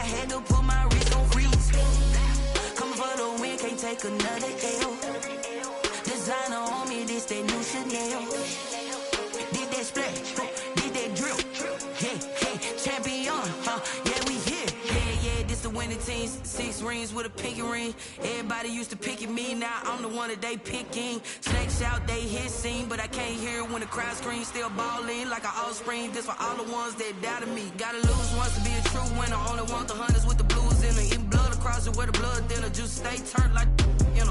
I had to put my wrist on freeze. Coming for the win, can't take another L. Designer on me, this that new Chanel. Did that splash, did that drill. Yeah, champion, yeah, we here. Yeah, this the winning team. 6 rings with a pinky ring. Everybody used to pick at me, now I'm the one that they picking. Snakes shout, they hit scene, but I can't hear it when the crowd screams. Still ballin' like an offspring. This for all the ones that doubted me. Gotta lose once to be a true winner. Only want the hunters with the blues in it. Eating blood across it where the blood thinner. Juice stay turned like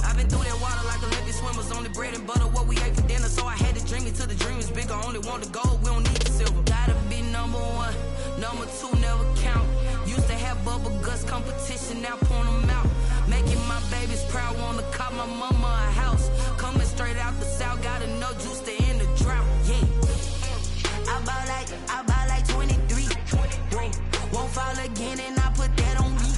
I've been through that water like Olympic swimmers. Only bread and butter, what we ate for dinner. So I had to dream it till the dream is bigger. Only want the gold, we don't need the silver. Gotta be number 1, number 2 never count. Used to have bubble guts competition, now point them out. Making my babies proud, wanna cop my mama a house. Coming straight out the south, gotta know juice to end the drought. Yeah, I bought like 23. Won't fall again and I put that on me.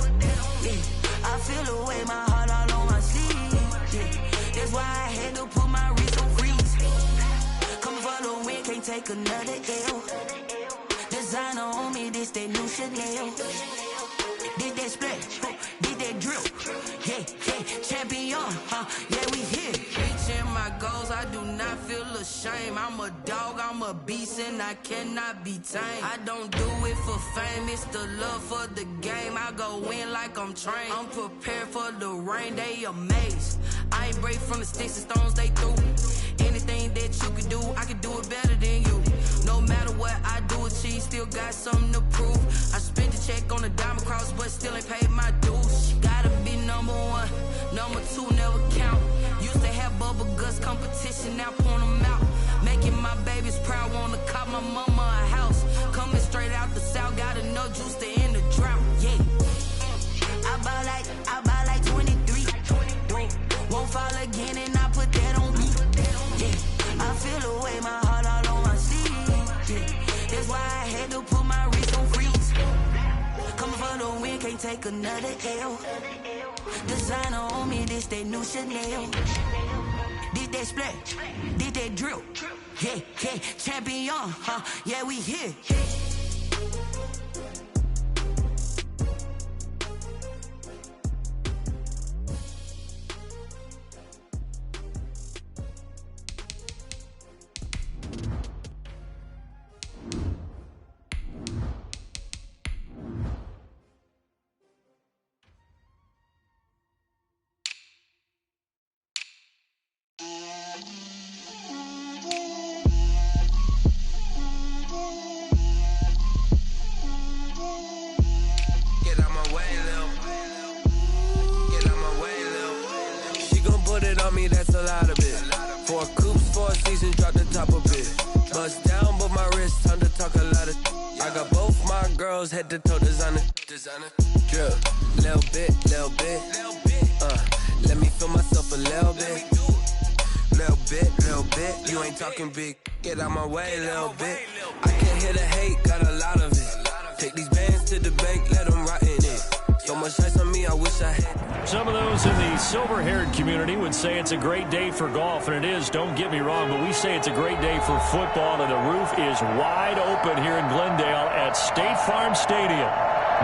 Yeah, I feel the way, my heart all on my sleeve. Yeah, that's why I had to put my wrist on freeze. Coming for the win, can't take another L. Designer on me, this that new Chanel. Did that splash, did that drill. Yeah, champion, yeah, we here. Reaching my goals, I do not feel ashamed. I'm a dog, I'm a beast, and I cannot be tamed. I don't do it for fame, it's the love for the game. I go in like I'm trained. I'm prepared for the rain, they amazed. I ain't break from the sticks and stones they threw. Anything that you can do, I can do it better than you. No matter what I do, achieve, still got something to prove. I spent the check on the diamond cross, but still ain't paid my dues. Gotta be number 1, number 2 never count. Used to have bubble guts competition, now point them out. Making my babies proud, wanna cop my mama a house. Coming straight out the south, gotta know juice to end the drought. Yeah, I bought like 23. Won't fall again and I put that on me. Yeah, I feel the way, my heart all on my sleeve. Yeah, that's why I had to put my wrist on freeze. Coming for the win, can't take another L. Designer on me, this that new Chanel. Did that splash, did that drill. Yeah, champion, yeah, we here. That's a lot of it. 4 coops, 4 seasons, drop the top a bit. Bust down, but my wrist, time to talk a lot of. I got both my girls head to toe designer. Drill, little bit. Let me feel myself a little bit. Little bit. You ain't talking big. Get out my way, little bit. I can't hear the hate, got a lot of it. Take these bands to the bank, let them rot in it. So much ice on me, I wish I had. Some of those in the silver-haired community would say it's a great day for golf, and it is, don't get me wrong, but we say it's a great day for football, and the roof is wide open here in Glendale at State Farm Stadium.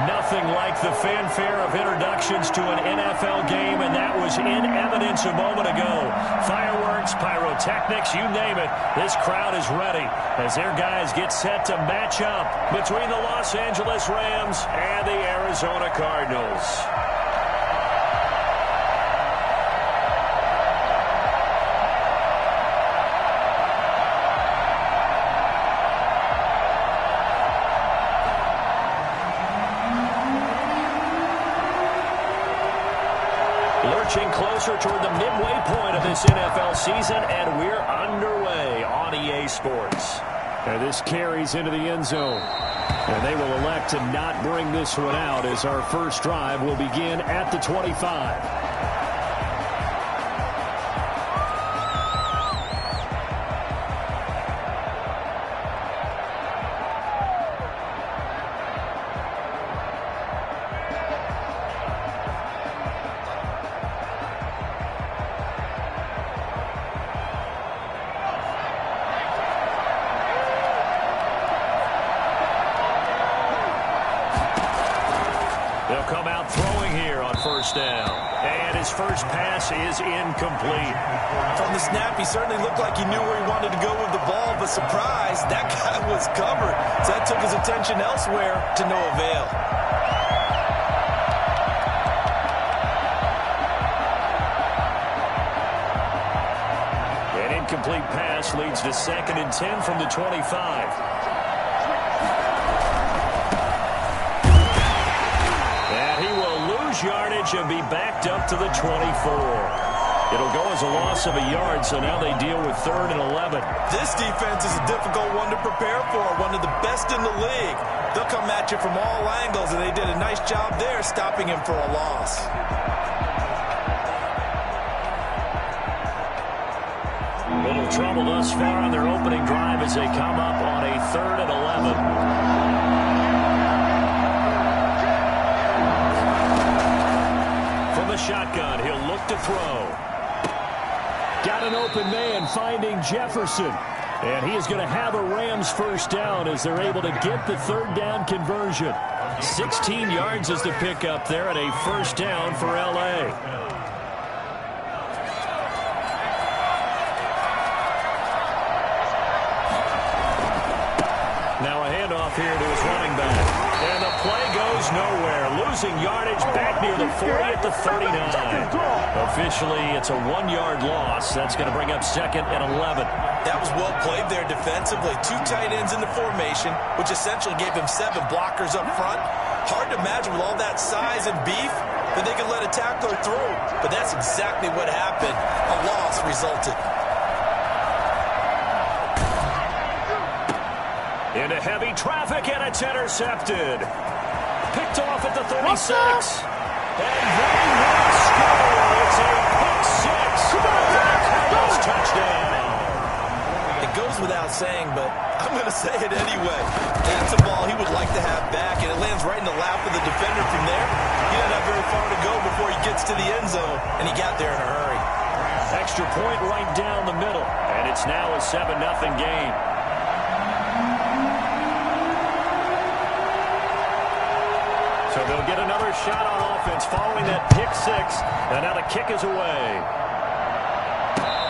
Nothing like the fanfare of introductions to an NFL game, and that was in evidence a moment ago. Fireworks, pyrotechnics, you name it. This crowd is ready as their guys get set to match up between the Los Angeles Rams and the Arizona Cardinals. Lurching closer toward the midway point of this NFL season, and we're underway on EA Sports. And this carries into the end zone. And they will elect to not bring this one out as our first drive will begin at the 25. They'll come out throwing here on first down. And his first pass is incomplete. From the snap, he certainly looked like he knew where he wanted to go with the ball, but surprise, that guy was covered. So that took his attention elsewhere to no avail. An incomplete pass leads to 2nd and 10 from the 25. Yardage and be backed up to the 24. It'll go as a loss of a yard, so now they deal with 3rd and 11. This defense is a difficult one to prepare for, one of the best in the league. They'll come at you from all angles, and they did a nice job there stopping him for a loss. Little trouble thus far on their opening drive as they come up on a 3rd and 11. Shotgun, he'll look to throw. Got an open man finding Jefferson. And he is going to have a Rams first down as they're able to get the 3rd down conversion. 16 yards is the pickup there and a first down for L.A. Now a handoff here to his running back. And the play goes nowhere. Losing yardage back near the 40 at the 39. Officially, it's a 1-yard loss. That's going to bring up 2nd and 11. That was well played there defensively. 2 tight ends in the formation, which essentially gave him 7 blockers up front. Hard to imagine with all that size and beef that they could let a tackler through. But that's exactly what happened. A loss resulted. Into heavy traffic, and it's intercepted. Picked off at the 36. And they will score. It's a pick 6. Cardinals touchdown. It goes without saying, but I'm going to say it anyway. That's a ball he would like to have back, and it lands right in the lap of the defender from there. He doesn't have very far to go before he gets to the end zone, and he got there in a hurry. Extra point right down the middle, and it's now a 7-0 game. So they'll get another shot on offense following that pick 6. And now the kick is away.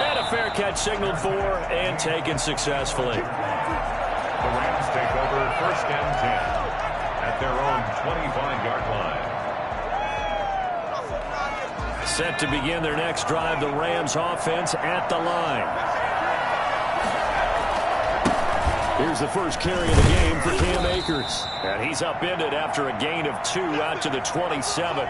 And a fair catch signaled for and taken successfully. The Rams take over 1st and 10 at their own 25-yard line. Set to begin their next drive, the Rams offense at the line. Here's the first carry of the game for Cam Akers. And he's upended after a gain of 2 out to the 27.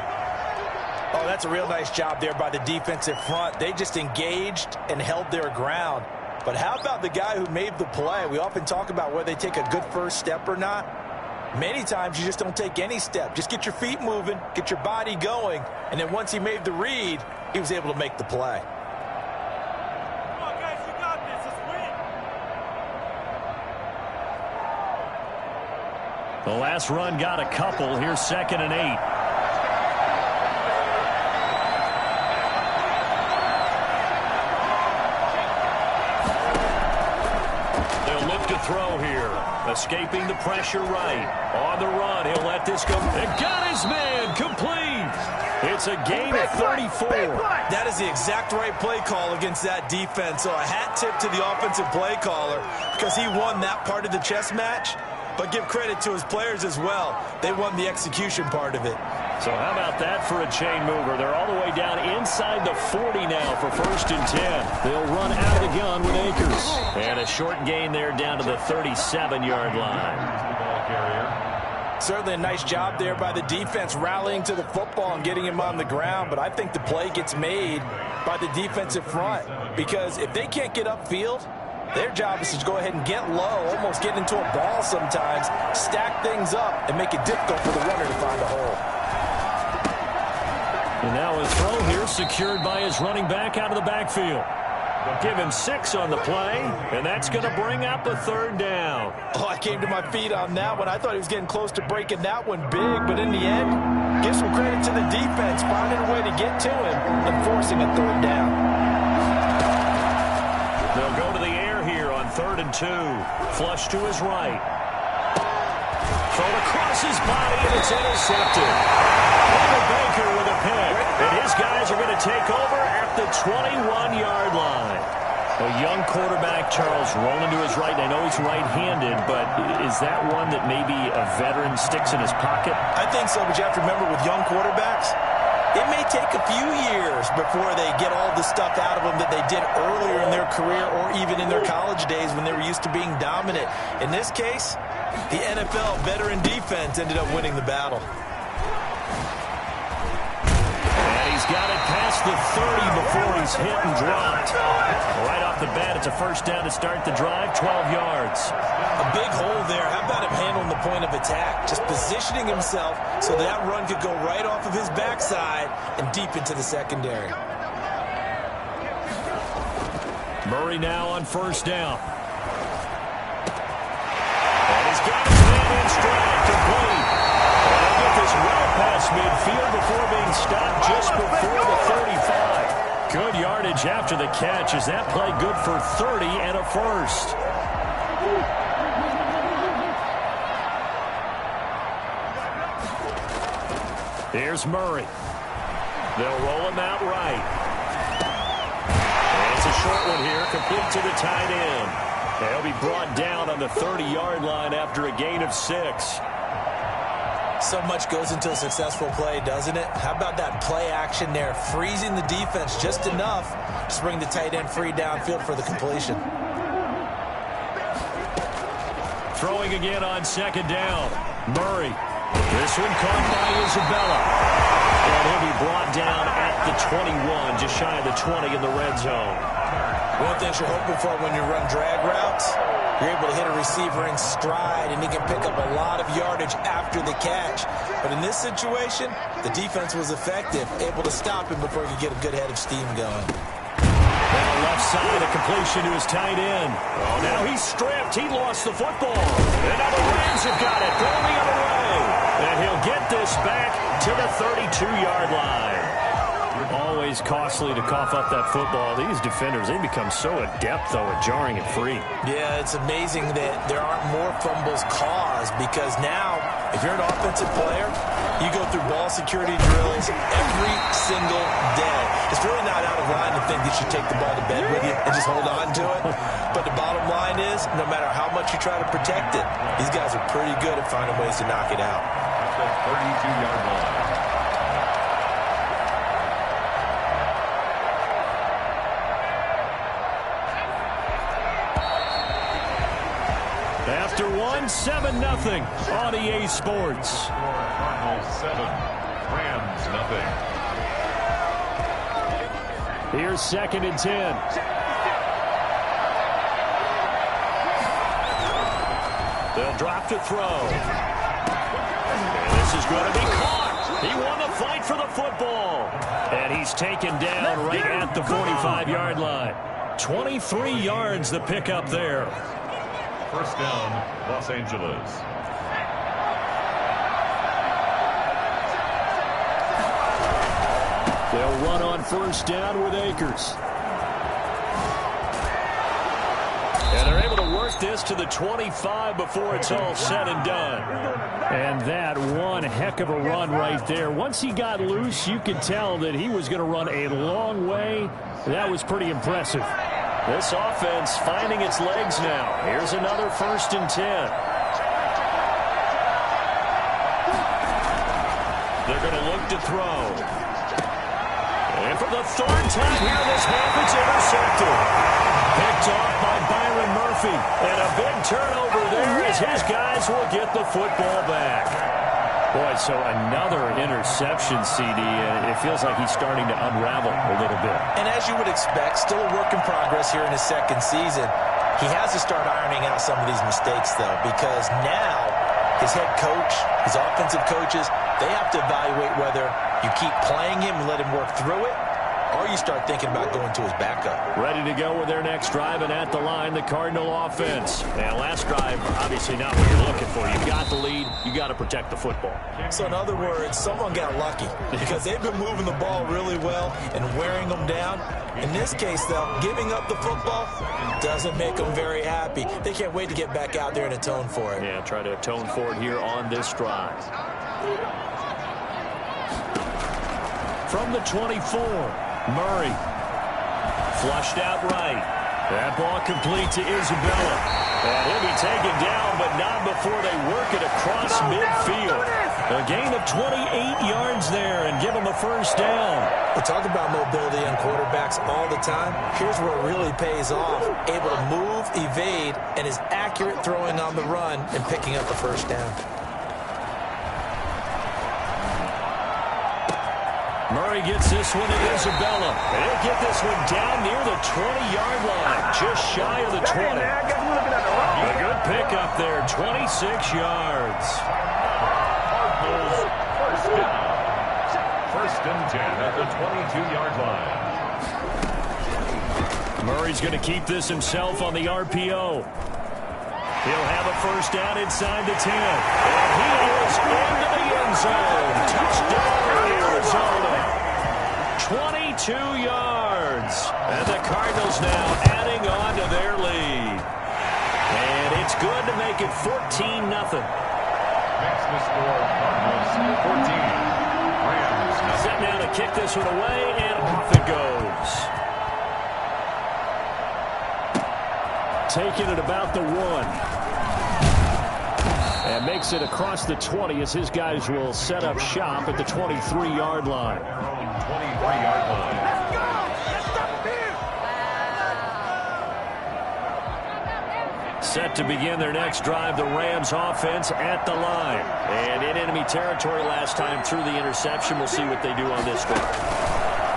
Oh, that's a real nice job there by the defensive front. They just engaged and held their ground. But how about the guy who made the play? We often talk about whether they take a good first step or not. Many times you just don't take any step. Just get your feet moving, get your body going, and then once he made the read, he was able to make the play. Come on, guys, you got this. Let's win. The last run got a couple. Here's 2nd and 8. Throw here, escaping the pressure right. On the run, he'll let this go. And got his man, complete. It's a gain of 34. That is the exact right play call against that defense. So a hat tip to the offensive play caller because he won that part of the chess match. But give credit to his players as well. They won the execution part of it. So how about that for a chain mover? They're all the way down inside the 40 now for 1st and 10. They'll run out of the gun with Akers. And a short gain there down to the 37-yard line. Certainly a nice job there by the defense rallying to the football and getting him on the ground. But I think the play gets made by the defensive front. Because if they can't get upfield, their job is to go ahead and get low, almost get into a ball sometimes, stack things up, and make it difficult for the runner to find a hole. And now a throw here secured by his running back out of the backfield. Give him 6 on the play, and that's going to bring up a 3rd down. Oh, I came to my feet on that one. I thought he was getting close to breaking that one big, but in the end, give some credit to the defense, finding a way to get to him and forcing a 3rd down. They'll go to the air here on 3rd and 2. Flush to his right. Thrown across his body, and it's intercepted. take over at the 21-yard line. A young quarterback, Charles, rolling to his right. I know he's right-handed, but is that one that maybe a veteran sticks in his pocket? I think so, but you have to remember with young quarterbacks, it may take a few years before they get all the stuff out of them that they did earlier in their career or even in their college days when they were used to being dominant. In this case, the NFL veteran defense ended up winning the battle. He's got it past the 30 before he's hit and dropped. Right off the bat, it's a first down to start the drive, 12 yards. A big hole there. How about him handling the point of attack? Just positioning himself so that run could go right off of his backside and deep into the secondary. Murray now on first down. And he's got his man in stride, complete. He'll get this well past midfield before being stopped just before the 35. Good yardage after the catch. Is that play good for 30 and a first? Here's Murray. They'll roll him out right. And it's a short one here, complete to the tight end. They'll be brought down on the 30-yard line after a gain of 6. So much goes into a successful play, doesn't it? How about that play action there, freezing the defense just enough to bring the tight end free downfield for the completion. Throwing again on second down. Murray. This one caught by Isabella. And he'll be brought down at the 21, just shy of the 20 in the red zone. One thing you're hoping for when you run drag routes, you're able to hit a receiver in stride, and he can pick up a lot of yardage after the catch. But in this situation, the defense was effective, able to stop him before he could get a good head of steam going. Now left side, a completion to his tight end. Oh, now he's stripped. He lost the football. And now the Rams have got it. Going the other way. And he'll get this back to the 32-yard line. Always costly to cough up that football. These defenders, they become so adept, though, at jarring it free. Yeah, it's amazing that there aren't more fumbles caused, because now, if you're an offensive player, you go through ball security drills every single day. It's really not out of line to think that you take the ball to bed with you and just hold on to it. But the bottom line is, no matter how much you try to protect it, these guys are pretty good at finding ways to knock it out. That's the 32-yard line. After 7-0 on EA Sports. Cardinals 7, Rams 0. Here's 2nd and 10. They'll drop to throw. And this is going to be caught. He won the fight for the football. And he's taken down right at the 45-yard line. 23 yards the pickup there. First down, Los Angeles. They'll run on first down with Akers. And they're able to work this to the 25 before it's all said and done. And that one heck of a run right there. Once he got loose, you could tell that he was going to run a long way. That was pretty impressive. This offense finding its legs now. Here's another 1st and 10. They're going to look to throw. And for the 3rd time here this half, it's intercepted. Picked off by Byron Murphy. And a big turnover there as his guys will get the football back. Boy, so another interception, CD. It feels like he's starting to unravel a little bit. And as you would expect, still a work in progress here in his 2nd season. He has to start ironing out some of these mistakes, though, because now his head coach, his offensive coaches, they have to evaluate whether you keep playing him and let him work through it, or you start thinking about going to his backup. Ready to go with their next drive, and at the line, the Cardinal offense. And last drive, obviously not what you're looking for. You've got the lead. You got to protect the football. So in other words, someone got lucky because they've been moving the ball really well and wearing them down. In this case, though, giving up the football doesn't make them very happy. They can't wait to get back out there and atone for it. Yeah, try to atone for it here on this drive. From the 24. Murray. Flushed out right. That ball complete to Isabella. And he'll be taken down, but not before they work it across midfield. A gain of 28 yards there and give them a first down. We talk about mobility on quarterbacks all the time. Here's where it really pays off. Able to move, evade, and is accurate throwing on the run and picking up a first down. Murray gets this one to Isabella. And he'll get this one down near the 20-yard line, just shy of the 20. A good pickup there, 26 yards. Cardinals first down. First and 10 at the 22-yard line. Murray's going to keep this himself on the RPO. He'll have a first down inside the 10. And he is into the end zone. Touchdown, Arizona. 22 yards. And the Cardinals now adding on to their lead. And it's good to make it 14-0. Makes the score Cardinals 14. Rams nothing. Set now to kick this one away, and off it goes. Taking it about the 1. And makes it across the 20 as his guys will set up shop at the 23-yard line. Their own 23-yard line. Set to begin their next drive, the Rams offense at the line. And in enemy territory last time through the interception. We'll see what they do on this drive.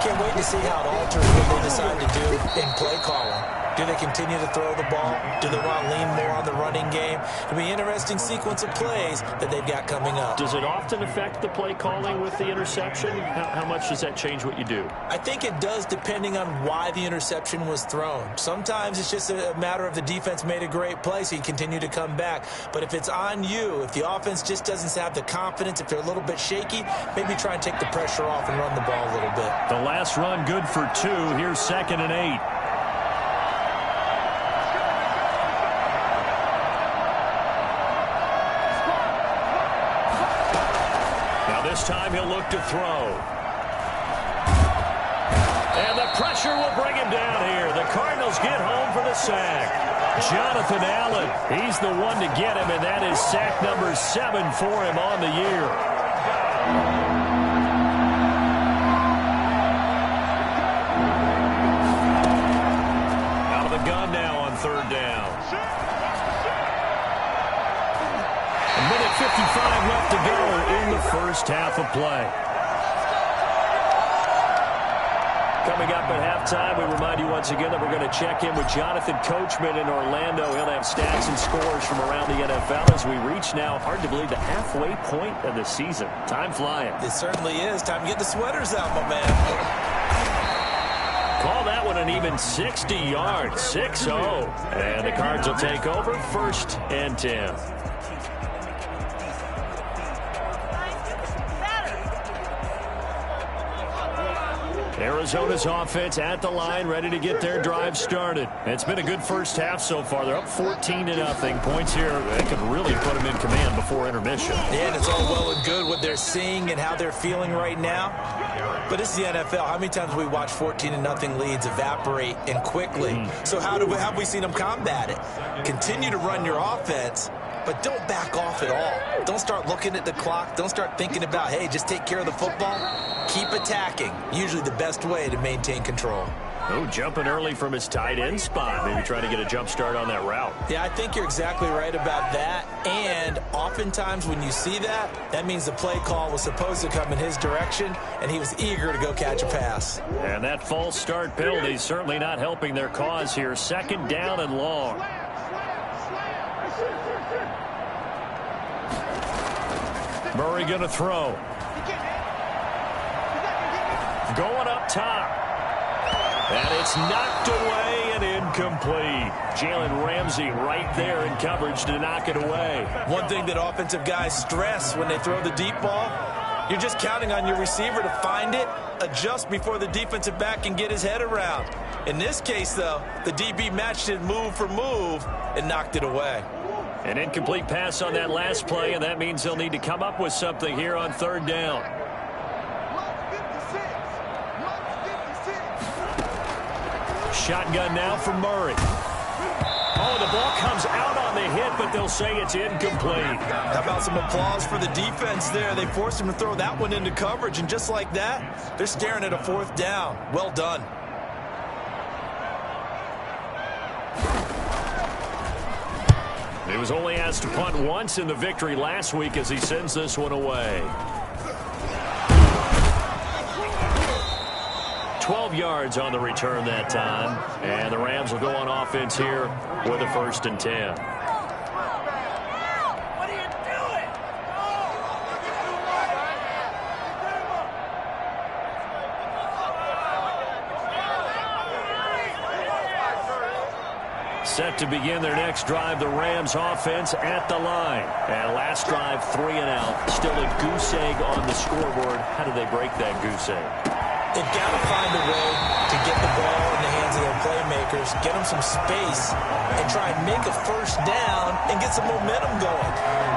Can't wait to see how it alters what they decide to do in play calling. Do they continue to throw the ball? Do they want to lean more on the running game? It'll be an interesting sequence of plays that they've got coming up. Does it often affect the play calling with the interception? How much does that change what you do? I think it does depending on why the interception was thrown. Sometimes it's just a matter of the defense made a great play, so you continue to come back. But if it's on you, if the offense just doesn't have the confidence, if they're a little bit shaky, maybe try and take the pressure off and run the ball a little bit. The last run good for 2. Here's 2nd and 8. This time he'll look to throw. And the pressure will bring him down here. The Cardinals get home for the sack. Jonathan Allen, he's the one to get him, and that is sack number 7 for him on the year. Out of the gun now on 3rd down. 1:55 left to go in the first half of play. Coming up at halftime, we remind you once again that we're going to check in with Jonathan Coachman in Orlando. He'll have stats and scores from around the NFL as we reach now, hard to believe, the halfway point of the season. Time flying. It certainly is. Time to get the sweaters out, my man. Call that one an even 60 yards, 6-0. And the Cards will take over 1st and 10. Arizona's offense at the line, ready to get their drive started. It's been a good first half so far. They're up 14-0. Points here, they could really put them in command before intermission. Yeah, and it's all well and good what they're seeing and how they're feeling right now. But it's the NFL. How many times we watch 14-0 leads evaporate and quickly? So have we seen them combat it? Continue to run your offense, but don't back off at all. Don't start looking at the clock. Don't start thinking about, hey, just take care of the football. Keep attacking. Usually the best way to maintain control. Oh, jumping early from his tight end spot. Maybe trying to get a jump start on that route. Yeah, I think you're exactly right about that. And oftentimes when you see that, that means the play call was supposed to come in his direction, and he was eager to go catch a pass. And that false start penalty is certainly not helping their cause here. 2nd down and long. Murray going to throw. Going up top. And it's knocked away and incomplete. Jalen Ramsey right there in coverage to knock it away. One thing that offensive guys stress when they throw the deep ball, you're just counting on your receiver to find it, adjust before the defensive back can get his head around. In this case, though, the DB matched it move for move and knocked it away. An incomplete pass on that last play, and that means they'll need to come up with something here on 3rd down. shotgun now for Murray. Oh, the ball comes out on the hit, but they'll say it's incomplete. How about some applause for the defense there? They forced him to throw that one into coverage, and just like that, they're staring at a 4th down. Well done. He was only asked to punt once in the victory last week as he sends this one away. 12 yards on the return that time. And the Rams will go on offense here with a 1st and 10. What are you doing? Set to begin their next drive, the Rams offense at the line. And last drive, 3 and out. Still a goose egg on the scoreboard. How do they break that goose egg? They've got to find a way to get the ball in the hands of their playmakers, get them some space, and try and make a 1st down and get some momentum going.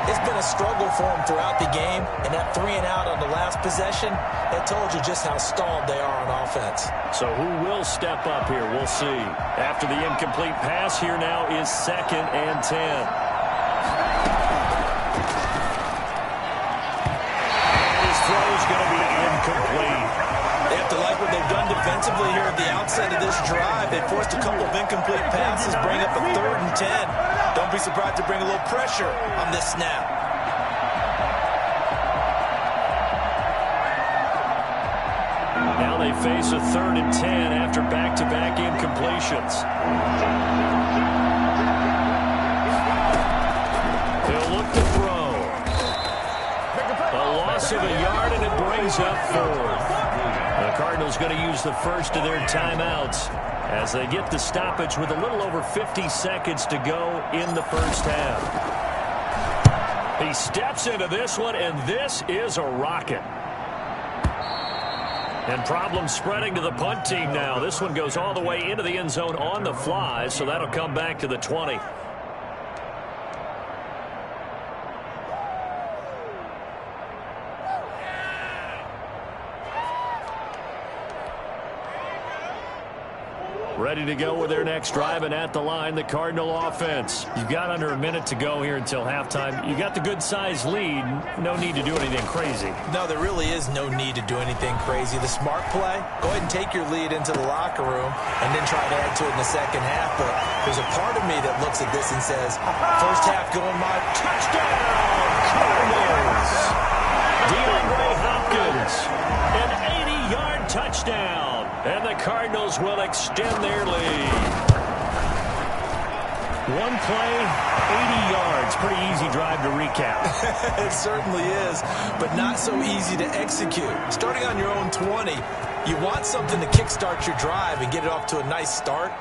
It's been a struggle for them throughout the game, and that 3 and out on the last possession, that told you just how stalled they are on offense. So who will step up here? We'll see. After the incomplete pass, here now is 2nd and 10. His throw is going to be incomplete. They have to like what they've done defensively here at the outset of this drive. They forced a couple of incomplete passes, bring up a 3rd and 10. Don't be surprised to bring a little pressure on this snap. Now they face a 3rd and 10 after back-to-back incompletions. He'll look to throw. A loss of a yard, and it brings up 4th. The Cardinals going to use the first of their timeouts as they get the stoppage with a little over 50 seconds to go in the 1st half. He steps into this one, and this is a rocket. And problems spreading to the punt team now. This one goes all the way into the end zone on the fly, so that'll come back to the 20. Ready to go with their next drive, and at the line, the Cardinal offense. You've got under a minute to go here until halftime. You got the good-sized lead. No need to do anything crazy. No, there really is no need to do anything crazy. The smart play, go ahead and take your lead into the locker room and then try to add to it in the 2nd half. But there's a part of me that looks at this and says, 1st half going my touchdown, Cardinals. DeAndre Hopkins, an 80-yard touchdown. And the Cardinals will extend their lead. One play, 80 yards. Pretty easy drive to recap. It certainly is, but not so easy to execute. Starting on your own 20, you want something to kickstart your drive and get it off to a nice start.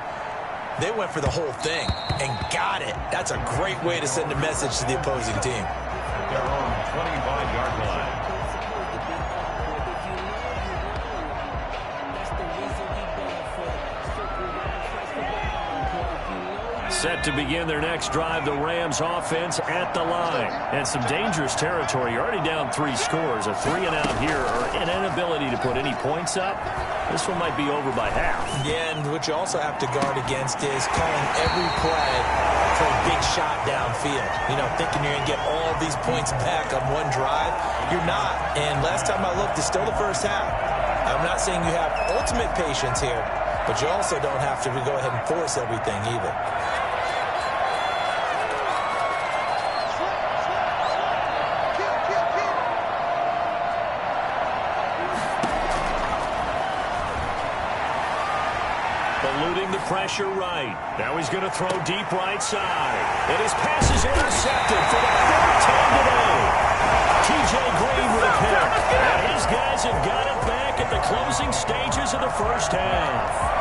They went for the whole thing and got it. That's a great way to send a message to the opposing team. Their own 25-yard line. Set to begin their next drive, the Rams offense at the line. And some dangerous territory. You're already down 3 scores. A 3 and out here, or an inability to put any points up. This one might be over by half. Yeah, and what you also have to guard against is calling every play for a big shot downfield. You know, thinking you're going to get all these points back on one drive. You're not. And last time I looked, it's still the 1st half. I'm not saying you have ultimate patience here, but you also don't have to go ahead and force everything either. Eluding the pressure right. Now he's going to throw deep right side. And his pass is intercepted for the 3rd time today. T.J. Green with a pick. And his guys have got it back at the closing stages of the 1st half.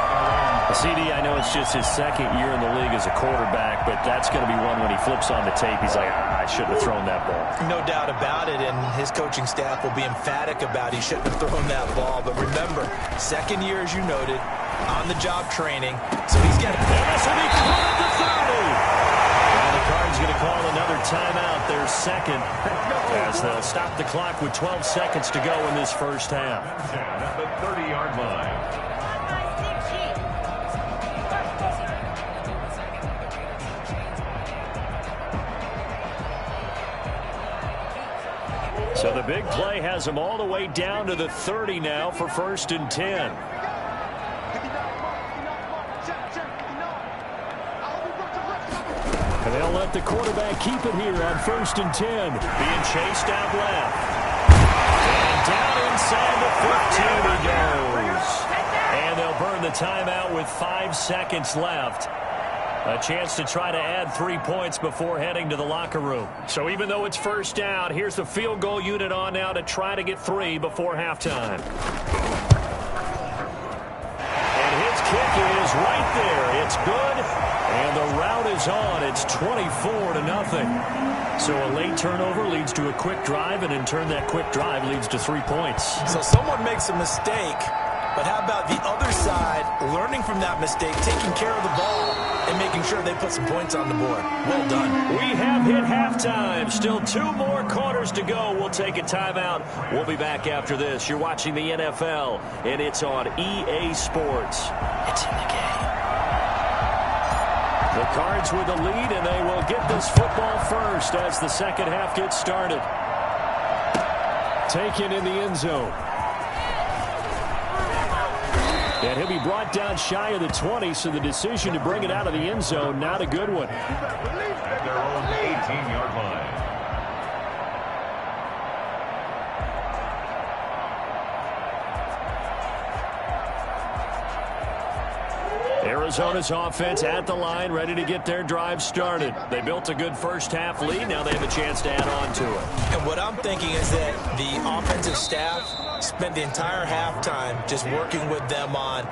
CD, I know it's just his 2nd year in the league as a quarterback, but that's going to be one when he flips on the tape. He's like, I shouldn't have thrown that ball. No doubt about it, and his coaching staff will be emphatic about he shouldn't have thrown that ball. But remember, 2nd year, as you noted, on-the-job training, so he's getting... And this will be caught at the 30. And the Cards going to call another timeout, their 2nd, as they'll stop the clock with 12 seconds to go in this 1st half. At the 30-yard line. So the big play has them all the way down to the 30 now for 1st and 10. And they'll let the quarterback keep it here on 1st and 10. Being chased out left. And down inside the 15 he goes. And they'll burn the timeout with 5 seconds left. A chance to try to add 3 points before heading to the locker room. So even though it's first down, here's the field goal unit on now to try to get 3 before halftime. And his kick is right there. It's good. And the route is on. It's 24-0. So a late turnover leads to a quick drive, and in turn that quick drive leads to 3 points. So someone makes a mistake, but how about the other side learning from that mistake, taking care of the ball, and making sure they put some points on the board? Well done. We have hit halftime. Still 2 more quarters to go. We'll take a timeout. We'll be back after this. You're watching the NFL, and it's on EA Sports. It's in the game. The Cards with the lead, and they will get this football first as the second half gets started. Taken in the end zone. And he'll be brought down shy of the 20, so the decision to bring it out of the end zone, not a good one. At their own 18-yard line. Arizona's offense at the line, ready to get their drive started. They built a good first half lead. Now they have a chance to add on to it. And what I'm thinking is that the offensive staff spent the entire halftime just working with them on,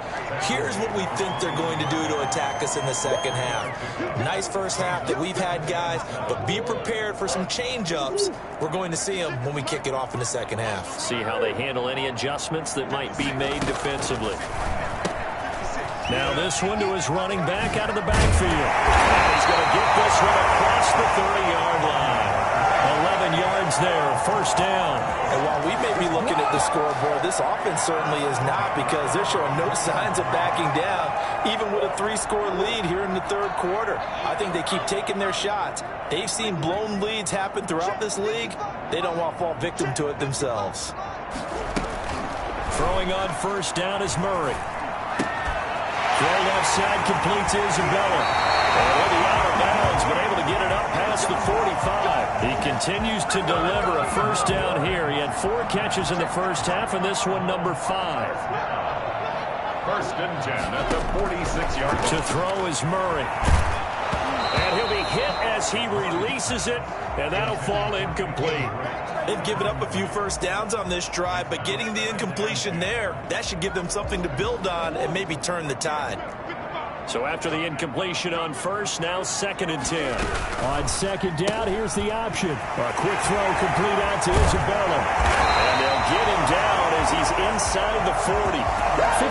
here's what we think they're going to do to attack us in the second half. Nice first half that we've had, guys, but be prepared for some change-ups. We're going to see them when we kick it off in the second half. See how they handle any adjustments that might be made defensively. Now this one to his running back out of the backfield. And he's going to get this one across the 30-yard line. 11 yards there, first down. And while we may be looking at the scoreboard, this offense certainly is not, because they're showing no signs of backing down, even with a 3-score lead here in the third quarter. I think they keep taking their shots. They've seen blown leads happen throughout this league. They don't want to fall victim to it themselves. Throwing on first down is Murray. Throw left side, complete to Isabella. And he'll be out of bounds, but able to get it up past the 45. He continues to deliver a first down here. He had 4 catches in the first half, and this one number 5. 1st and 10 at the 46-yard line. To throw is Murray. And he'll be hit as he releases it, and that'll fall incomplete. They've given up a few first downs on this drive, but getting the incompletion there, that should give them something to build on and maybe turn the tide. So after the incompletion on first, now 2nd and 10. On second down, here's the option. A quick throw complete out to Isabella. And they'll get him down as he's inside the 40.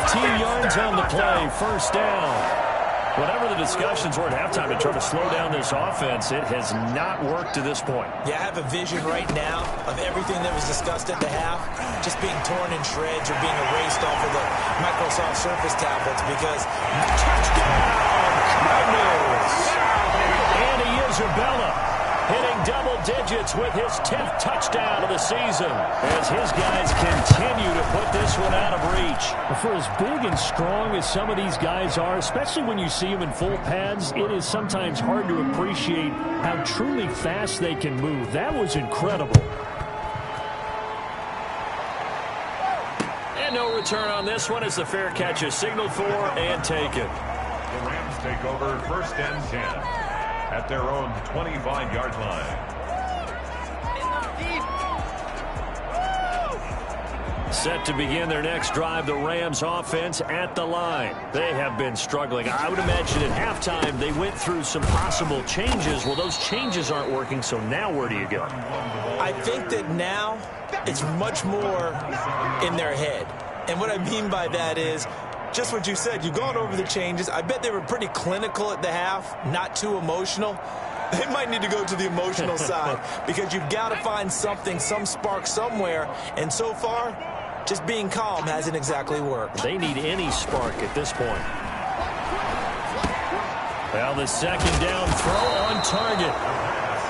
15 yards on the play, first down. Whatever the discussions were at halftime to try to slow down this offense, it has not worked to this point. Yeah, I have a vision right now of everything that was discussed at the half just being torn in shreds or being erased off of the Microsoft Surface tablets, because touchdown, Cardinals! Andy Isabella hitting double digits with his 10th touchdown of the season as his guys continue to put this one out of reach. For as big and strong as some of these guys are, especially when you see them in full pads, it is sometimes hard to appreciate how truly fast they can move. That was incredible. And no return on this one as the fair catch is signaled for and taken. The Rams take over 1st and 10 at their own 25-yard line. Set to begin their next drive, the Rams offense at the line. They have been struggling. I would imagine at halftime they went through some possible changes. Well, those changes aren't working, so now where do you go? I think that now it's much more in their head. And what I mean by that is just what you said. You've gone over the changes. I bet they were pretty clinical at the half, not too emotional. They might need to go to the emotional side, because you've got to find something, some spark somewhere. And so far, just being calm hasn't exactly worked. They need any spark at this point. Well, the second down throw on target.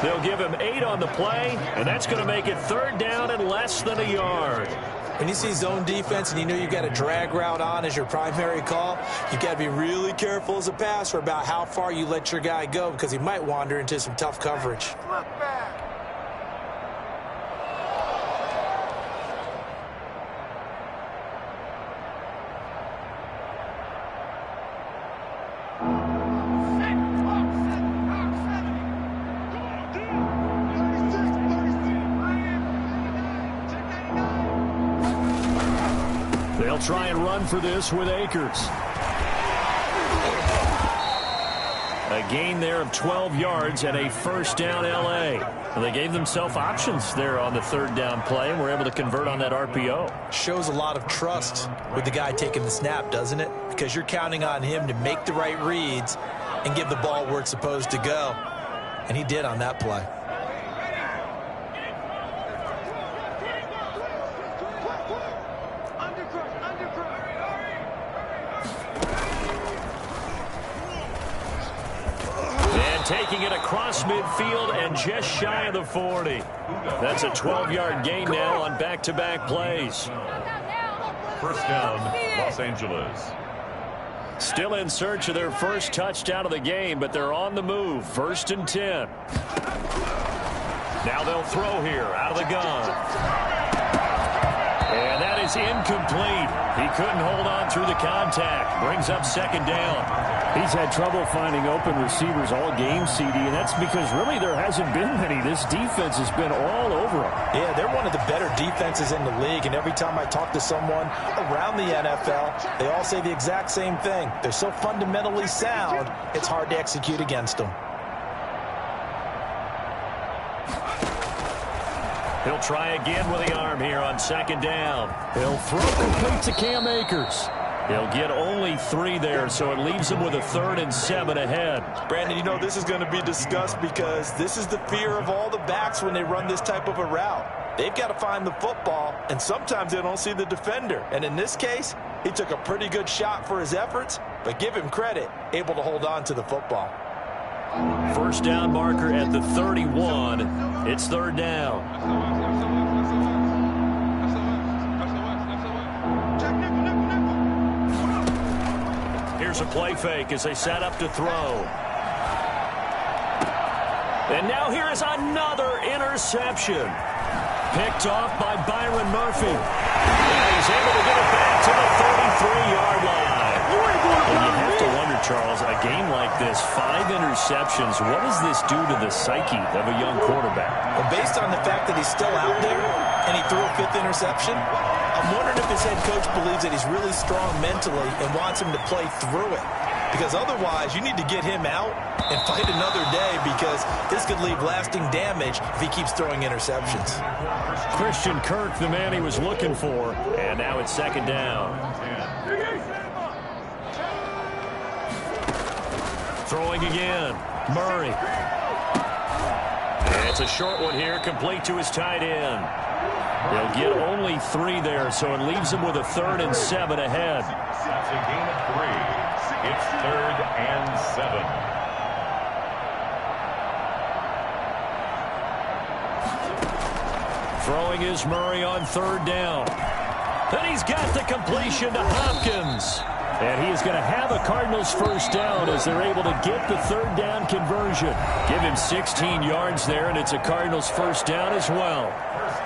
They'll give him 8 on the play, and that's going to make it 3rd down and less than a yard. When you see zone defense and you know you've got a drag route on as your primary call, you've got to be really careful as a passer about how far you let your guy go because he might wander into some tough coverage. They'll try and run for this with Akers. A gain there of 12 yards and a 1st down L.A. And they gave themselves options there on the 3rd down play and were able to convert on that RPO. Shows a lot of trust with the guy taking the snap, doesn't it? Because you're counting on him to make the right reads and give the ball where it's supposed to go. And he did on that play. Taking it across midfield and just shy of the 40. That's a 12-yard gain now on back-to-back plays. 1st down, Los Angeles. Still in search of their first touchdown of the game, but they're on the move. 1st and 10. Now they'll throw here out of the gun. And that is incomplete. He couldn't hold on through the contact. Brings up 2nd down. He's had trouble finding open receivers all game, CD, and that's because really there hasn't been many. This defense has been all over him. Yeah, they're one of the better defenses in the league, and every time I talk to someone around the NFL, they all say the exact same thing. They're so fundamentally sound, it's hard to execute against them. He'll try again with the arm here on 2nd down. He'll throw complete to Cam Akers. He'll get only 3 there, so it leaves him with a 3rd and 7 ahead. Brandon, you know this is going to be discussed because this is the fear of all the backs when they run this type of a route. They've got to find the football, and sometimes they don't see the defender. And in this case, he took a pretty good shot for his efforts, but give him credit, able to hold on to the football. 1st down marker at the 31. It's 3rd down. Here's a play fake as they set up to throw. And now here is another interception. Picked off by Byron Murphy. And he's able to get it back to the 33-yard line. And you have to wonder, Charles, a game like this, 5 interceptions, what does this do to the psyche of a young quarterback? Well, based on the fact that he's still out there and he threw a 5th interception, I'm wondering if his head coach believes that he's really strong mentally and wants him to play through it. Because otherwise, you need to get him out and fight another day because this could leave lasting damage if he keeps throwing interceptions. Christian Kirk, the man he was looking for, and now it's 2nd down. Throwing again, Murray. And it's a short one here, complete to his tight end. They'll get only 3 there, so it leaves him with a 3rd and 7 ahead. That's a gain of 3. It's 3rd and 7. Throwing is Murray on 3rd down. Then he's got the completion to Hopkins. And he is going to have a Cardinals 1st down as they're able to get the 3rd down conversion. Give him 16 yards there, and it's a Cardinals 1st down as well.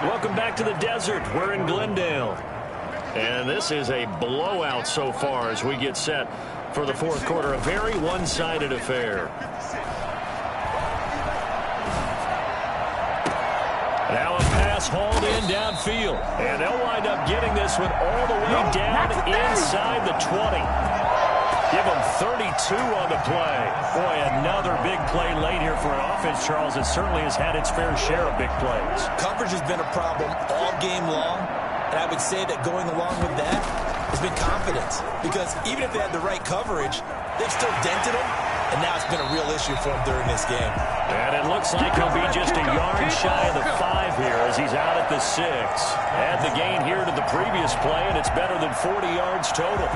Welcome back to the desert. We're in Glendale. And this is a blowout so far as we get set for the 4th quarter. A very one-sided affair. Now a pass hauled in downfield. And they'll wind up getting this one all the way down inside the 20. Give them 32 on the play. Boy, another big play late here for an offense, Charles, that certainly has had its fair share of big plays. Coverage has been a problem all game long, and I would say that going along with that has been confidence. Because even if they had the right coverage, they've still dented them, and now it's been a real issue for them during this game. And it looks like he'll be just a yard shy of the 5 here as he's out at the 6. Add the gain here to the previous play, and it's better than 40 yards total.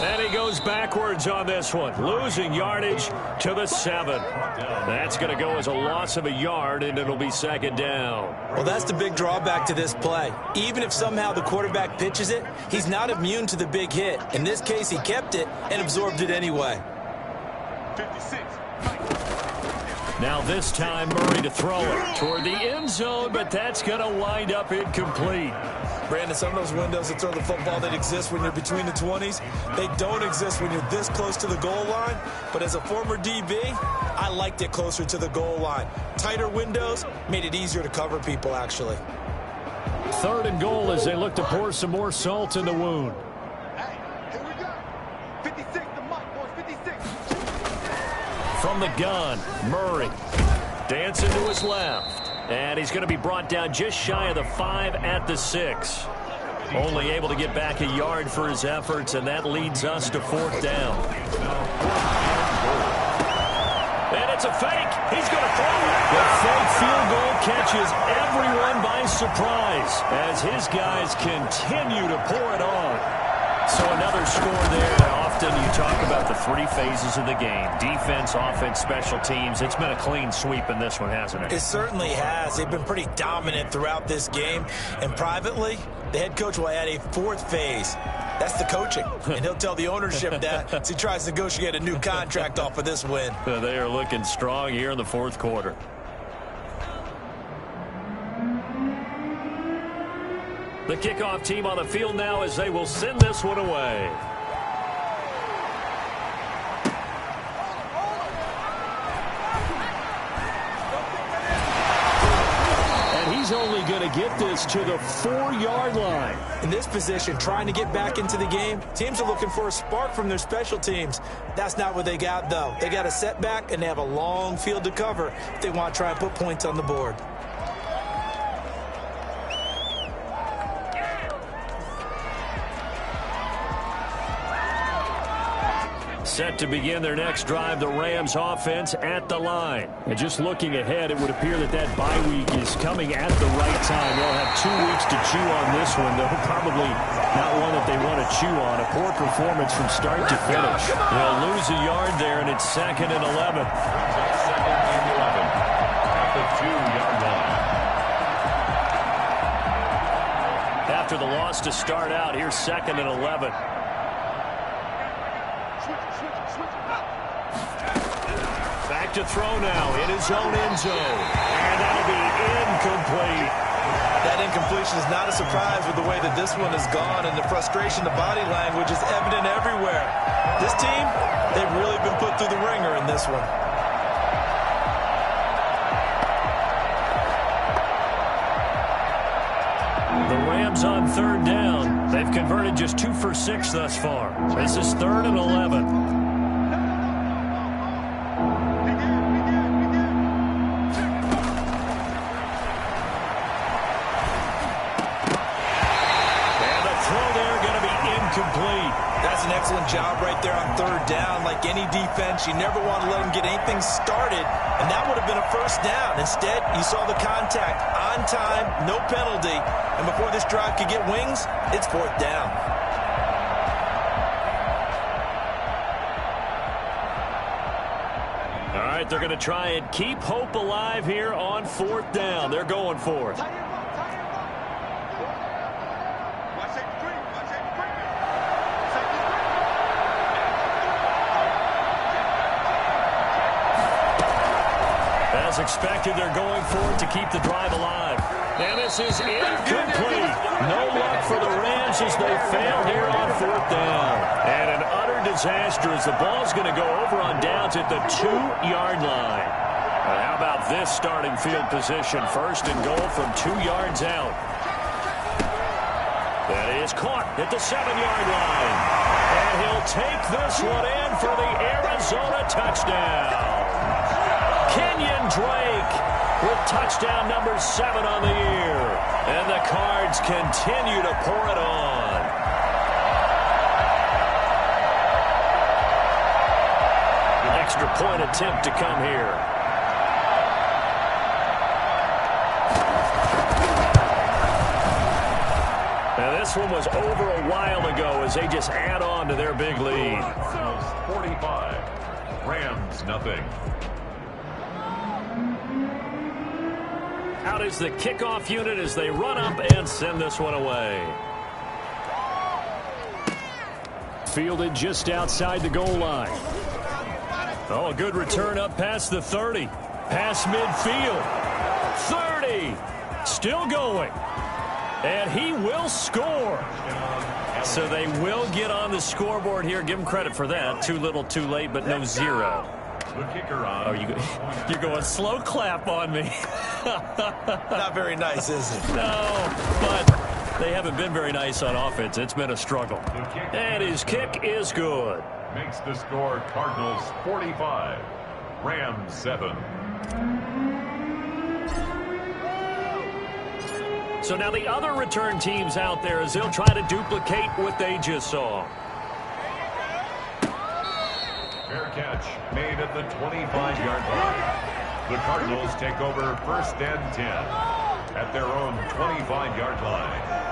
And he goes backwards on this one, losing yardage to the 7. That's going to go as a loss of a yard, and it'll be second down. Well, that's the big drawback to this play. Even if somehow the quarterback pitches it, he's not immune to the big hit. In this case, he kept it and absorbed it anyway. 56. Now this time, Murray to throw it toward the end zone, but that's going to wind up incomplete. Brandon, some of those windows to throw the football that exist when you're between the 20s, they don't exist when you're this close to the goal line. But as a former DB, I liked it closer to the goal line. Tighter windows made it easier to cover people, actually. 3rd and goal as they look to pour some more salt in the wound. Hey, here we go. 56 to Mike, boys, 56. From the gun, Murray dancing to his left. And he's going to be brought down just shy of the 5 at the 6. Only able to get back a yard for his efforts, and that leads us to 4th down. And it's a fake. He's going to throw it. The fake field goal catches everyone by surprise as his guys continue to pour it on. So another score there. Often you talk about the 3 phases of the game. Defense, offense, special teams. It's been a clean sweep in this one, hasn't it? It certainly has. They've been pretty dominant throughout this game. And privately, the head coach will add a 4th phase. That's the coaching. And he'll tell the ownership that as he tries to negotiate a new contract off of this win. They are looking strong here in the 4th quarter. The kickoff team on the field now as they will send this one away. And he's only going to get this to the 4-yard line. In this position, trying to get back into the game, teams are looking for a spark from their special teams. That's not what they got, though. They got a setback, and they have a long field to cover if they want to try and put points on the board. Set to begin their next drive, the Rams offense at the line. And just looking ahead, it would appear that that bye week is coming at the right time. They'll have 2 weeks to chew on this one, though probably not one that they want to chew on. A poor performance from start to finish. They'll lose a yard there, and it's 2nd and 11. 2nd and 11 at the 2-yard line. After the loss to start out, here's 2nd and 11. Back to throw now in his own end zone. And that'll be incomplete. That incompletion is not a surprise with the way that this one has gone, and the frustration, the body language is evident everywhere. This team, they've really been put through the ringer in this one. The Rams on 3rd down. They've converted just 2 for 6 thus far. This is 3rd and 11. Complete. That's an excellent job right there on 3rd down. Like any defense, you never want to let them get anything started, and that would have been a 1st down. Instead, you saw the contact on time, no penalty, and before this drive could get wings, it's 4th down. All right, they're going to try and keep hope alive here on 4th down. They're going for it. As expected, they're going for it to keep the drive alive. And this is incomplete. No luck for the Rams as they fail here on 4th down. And an utter disaster as the ball's going to go over on downs at the 2-yard line. How about this starting field position? 1st and goal from 2 yards out. That is caught at the 7-yard line. And he'll take this one in for the Arizona touchdown. Kenyon Drake with touchdown number 7 on the year. And the Cards continue to pour it on. An extra point attempt to come here. And this one was over a while ago as they just add on to their big lead. 45. Rams, nothing. Out is the kickoff unit as they run up and send this one away. Fielded just outside the goal line. Oh, a good return up past the 30. Past midfield. 30. Still going. And he will score. So they will get on the scoreboard here. Give him credit for that. Too little, too late, but no zero. Oh, you're going slow clap on me. Not very nice, is it? No, but they haven't been very nice on offense. It's been a struggle. And his kick is good. Makes the score Cardinals 45, Rams 7. So now the other return teams out there as they'll try to duplicate what they just saw. Fair catch made at the 25-yard line. The Cardinals take over first and 10 at their own 25-yard line.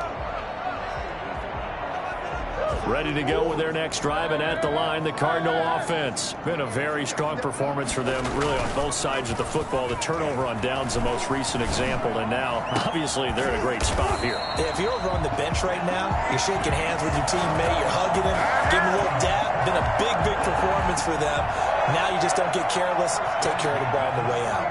Ready to go with their next drive, and at the line, the Cardinal offense. Been a very strong performance for them, really on both sides of the football. The turnover on downs, the most recent example, and now, obviously, they're in a great spot here. Yeah, if you're over on the bench right now, you're shaking hands with your teammate, you're hugging him, giving him a little dab. Been a big, big performance for them. Now you just don't get careless. Take care of the ball on the way out.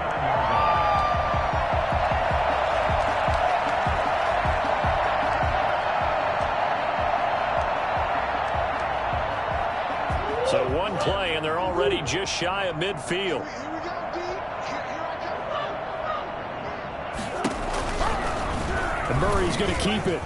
So one play, and they're already just shy of midfield. And Murray's going to keep it.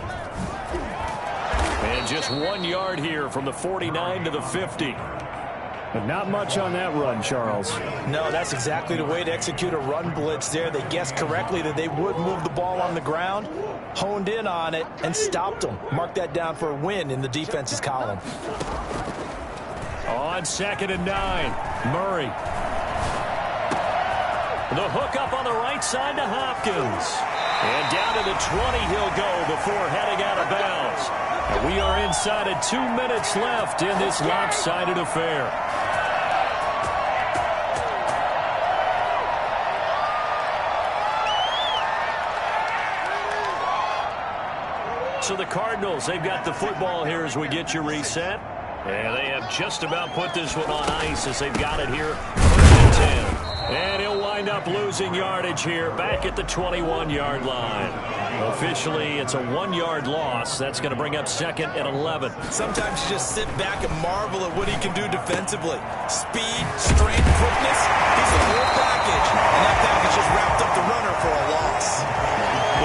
And just 1 yard here from the 49 to the 50. But not much on that run, Charles. No, that's exactly the way to execute a run blitz there. They guessed correctly that they would move the ball on the ground, honed in on it, and stopped them. Mark that down for a win in the defense's column. On 2nd and 9, Murray. The hook up on the right side to Hopkins. And down to the 20 he'll go before heading out of bounds. And we are inside of 2 minutes left in this lopsided affair. So the Cardinals, they've got the football here as we get you reset. And they have just about put this one on ice as they've got it here. 1st and 10. And he'll wind up losing yardage here back at the 21-yard line. Officially, it's a 1-yard loss. That's going to bring up 2nd and 11. Sometimes you just sit back and marvel at what he can do defensively. Speed, strength, quickness. He's a whole package. And that package just wrapped up the runner for a loss.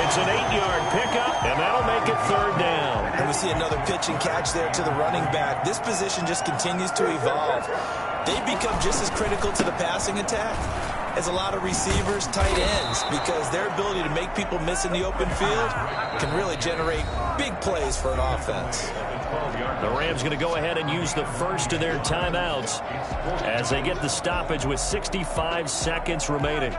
It's an 8-yard pickup, and that'll make it 3rd down. And we see another pitch and catch there to the running back. This position just continues to evolve. They become just as critical to the passing attack as a lot of receivers, tight ends, because their ability to make people miss in the open field can really generate big plays for an offense. The Rams going to go ahead and use the first of their timeouts as they get the stoppage with 65 seconds remaining.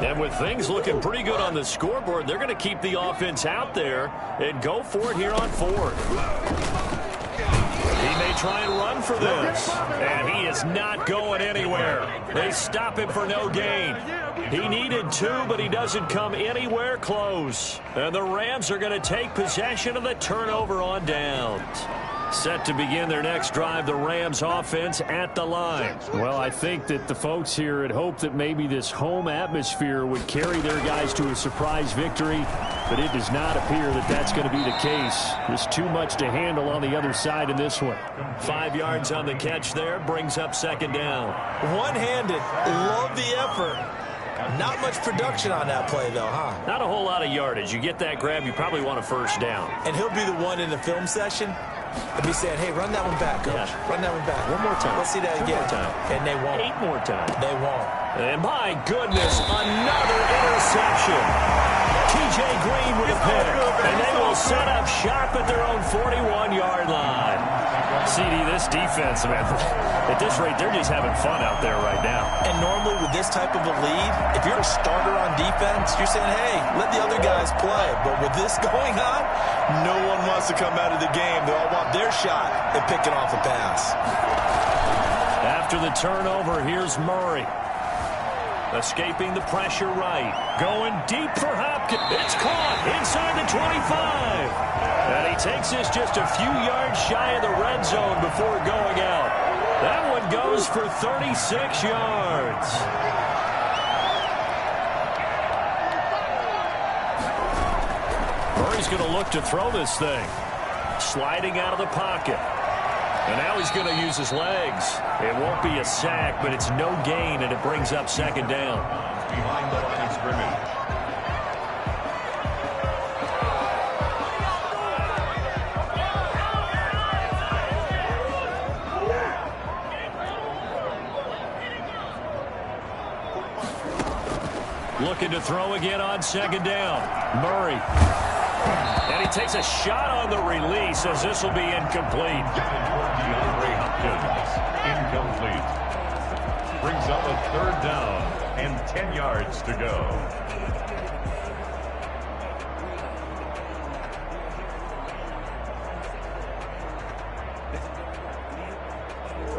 And with things looking pretty good on the scoreboard, they're going to keep the offense out there and go for it here on 4th. He may try and run for this, and he is not going anywhere. They stop him for no gain. He needed 2, but he doesn't come anywhere close. And the Rams are going to take possession of the turnover on downs. Set to begin their next drive, the Rams offense at the line. Well, I think that the folks here had hoped that maybe this home atmosphere would carry their guys to a surprise victory, but it does not appear that that's going to be the case. There's too much to handle on the other side in this one. 5 yards on the catch there, brings up 2nd down. One-handed, love the effort. Not much production on that play, though, huh? Not a whole lot of yardage. You get that grab, you probably want a 1st down. And he'll be the one in the film session and be saying, hey, run that one back, coach. Yeah. Run that one back. One more time. Let's see that again. 2 more time. And they won't. 8 more times. They won't. And my goodness, another interception. T.J. Green with a pick. And they will set up shop at their own 41-yard line. CD, this defense, man, at this rate, they're just having fun out there right now. And normally with this type of a lead, if you're a starter on defense, you're saying, hey, let the other guys play. But with this going on, no one wants to come out of the game. They all want their shot at picking off a pass. After the turnover, here's Murray. Escaping the pressure right. Going deep for Hopkins. It's caught inside the 25. And he takes this just a few yards shy of the red zone before going out. That one goes for 36 yards. Murray's going to look to throw this thing. Sliding out of the pocket. And now he's going to use his legs. It won't be a sack, but it's no gain, and it brings up second down. Behind the line of scrimmage. Looking to throw again on second down. Murray. And he takes a shot on the release as this will be incomplete. Incomplete. Brings up a third down and 10 yards to go.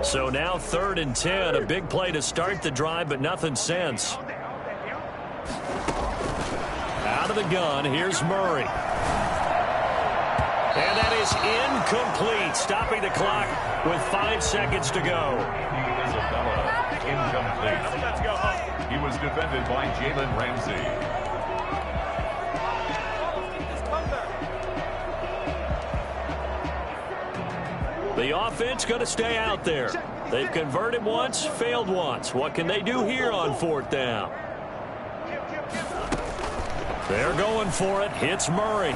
So now 3rd and 10. A big play to start the drive, but nothing since. Out of the gun, here's Murray. And that is incomplete, stopping the clock with 5 seconds to go. Isabella, incomplete. He was defended by Jalen Ramsey. The offense going to stay out there. They've converted once, failed once. What can they do here on 4th down? They're going for it. Hits Murray.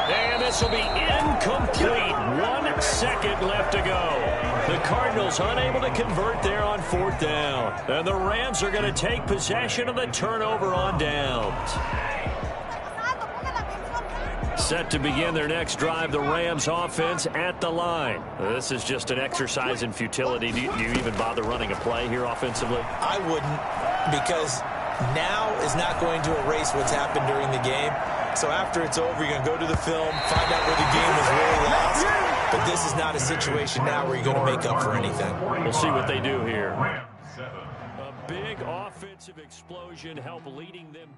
And this will be incomplete. 1 second left to go. The Cardinals unable to convert there on 4th down. And the Rams are going to take possession of the turnover on downs. Set to begin their next drive, the Rams offense at the line. This is just an exercise in futility. Do you even bother running a play here offensively? I wouldn't, because now is not going to erase what's happened during the game. So after it's over, you're going to go to the film, find out where the game was really lost. But this is not a situation now where you're going to make up for anything. We'll see what they do here. A big offensive explosion helped leading them.